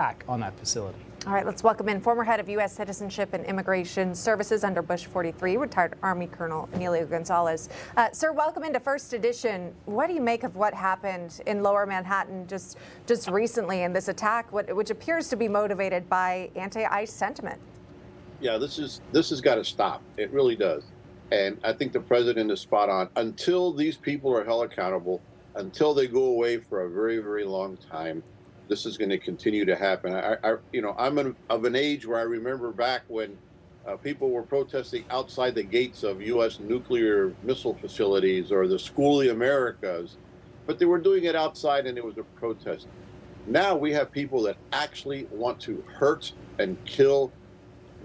attack on that facility. All right, let's welcome in former head of U.S. Citizenship and Immigration Services under Bush 43, retired Army Colonel Emilio González. Sir, welcome into First Edition. What do you make of what happened in Lower Manhattan just recently in this attack, which appears to be motivated by anti-ICE sentiment? Yeah, this has got to stop. It really does. And I think the president is spot on. Until these people are held accountable, until they go away for a very, very long time, this is going to continue to happen. I'm of an age where I remember back when people were protesting outside the gates of U.S. nuclear missile facilities or the School of the Americas, but they were doing it outside and it was a protest. Now we have people that actually want to hurt and kill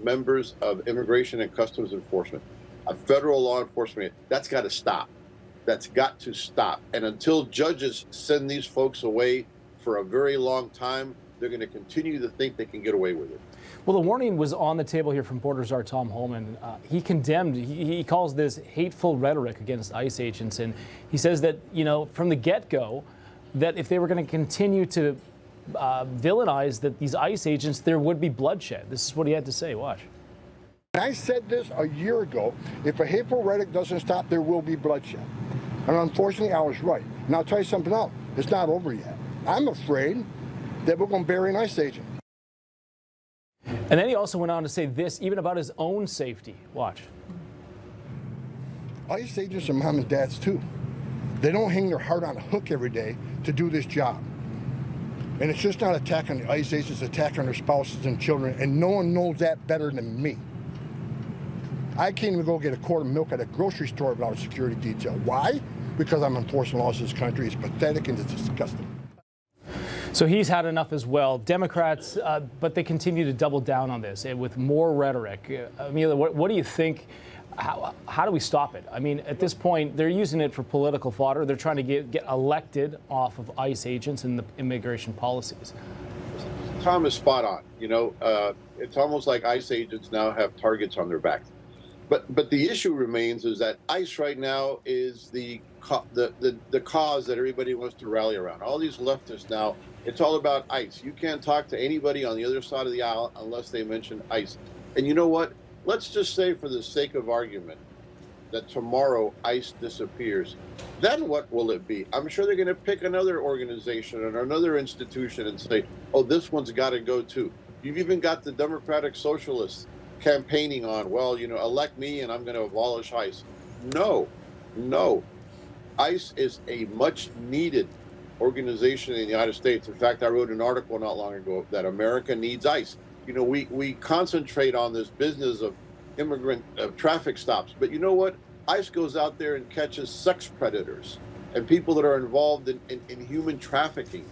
members of Immigration and Customs Enforcement, a federal law enforcement. That's got to stop. That's got to stop. And until judges send these folks away for a very long time, they're going to continue to think they can get away with it. Well, the warning was on the table here from Border Czar Tom Holman. He condemned, he calls this hateful rhetoric against ICE agents. And he says that, from the get-go, that if they were going to continue to villainize these ICE agents, there would be bloodshed. This is what he had to say. Watch. I said this a year ago. If a hateful rhetoric doesn't stop, there will be bloodshed. And unfortunately, I was right. And I'll tell you something else. It's not over yet. I'm afraid that we're going to bury an ICE agent. And then he also went on to say this, even about his own safety. Watch. ICE agents are mom and dads, too. They don't hang their heart on a hook every day to do this job. And it's just not an attack on the ICE agents, it's an attack on their spouses and children, and no one knows that better than me. I can't even go get a quart of milk at a grocery store without a security detail. Why? Because I'm enforcing laws in this country. It's pathetic and it's disgusting. So he's had enough as well. Democrats, but they continue to double down on this with more rhetoric. Amelia, what do you think? How do we stop it? I mean, at this point, they're using it for political fodder. They're trying to get elected off of ICE agents and the immigration policies. Tom is spot on. It's almost like ICE agents now have targets on their backs. But the issue remains is that ICE right now is the cause that everybody wants to rally around. All these leftists now, it's all about ICE. You can't talk to anybody on the other side of the aisle unless they mention ICE. And you know what? Let's just say, for the sake of argument, that tomorrow ICE disappears. Then what will it be? I'm sure they're going to pick another organization or another institution and say, oh, this one's got to go too. You've even got the Democratic Socialists campaigning on, well, elect me and I'm going to abolish ICE. No. ICE is a much needed organization in the United States. In fact, I wrote an article not long ago that America needs ICE. We concentrate on this business of immigrant traffic stops, but you know what? ICE goes out there and catches sex predators and people that are involved in human trafficking.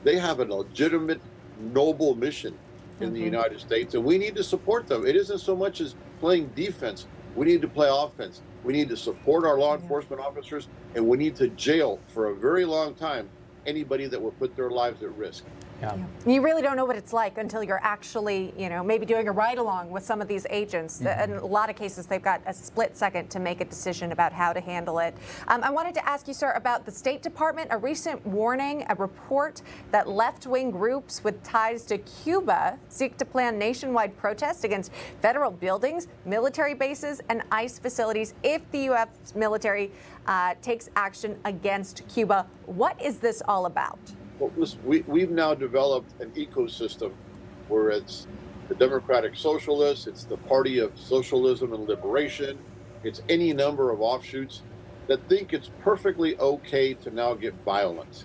They have a legitimate, noble mission in the United States, and we need to support them. It isn't so much as playing defense. We need to play offense. We need to support our law enforcement officers, and we need to jail for a very long time anybody that will put their lives at risk. Yeah. You really don't know what it's like until you're actually, maybe doing a ride-along with some of these agents. In a lot of cases, they've got a split second to make a decision about how to handle it. I wanted to ask you, sir, about the State Department, a recent warning, a report that left-wing groups with ties to Cuba seek to plan nationwide protests against federal buildings, military bases, and ICE facilities if the U.S. military takes action against Cuba. What is this all about? Well, listen, we've now developed an ecosystem where it's the Democratic Socialists, it's the Party of Socialism and Liberation, it's any number of offshoots that think it's perfectly okay to now get violent.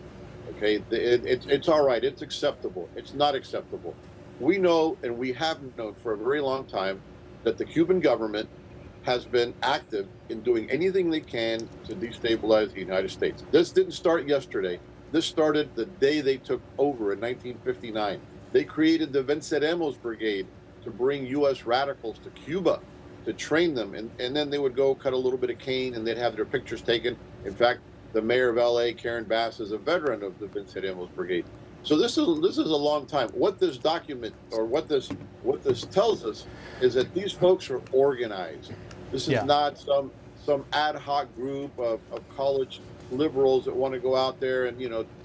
Okay, it's all right, it's acceptable. It's not acceptable. We know, and we have known for a very long time, that the Cuban government has been active in doing anything they can to destabilize the United States. This didn't start yesterday. This started the day they took over in 1959. They created the Venceremos Brigade to bring U.S. radicals to Cuba to train them, and then they would go cut a little bit of cane and they'd have their pictures taken. In fact, the mayor of L.A., Karen Bass, is a veteran of the Venceremos Brigade. So this is a long time. What this document, or what this tells us, is that these folks are organized. This is not some ad hoc group of college liberals that want to go out there and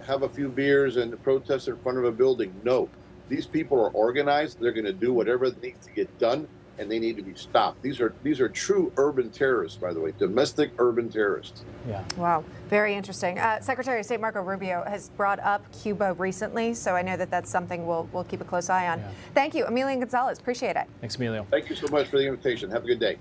have a few beers and protest in front of a building. No, These people are organized. They're going to do whatever needs to get done, and they need to be stopped. These are true urban terrorists, by the way, domestic urban terrorists. Yeah. Wow, very interesting. Secretary of State Marco Rubio has brought up Cuba recently, so I know that that's something we'll keep a close eye on. Yeah. Thank you, Emilio González. Appreciate it. Thanks, Emilio. Thank you so much for the invitation. Have a good day.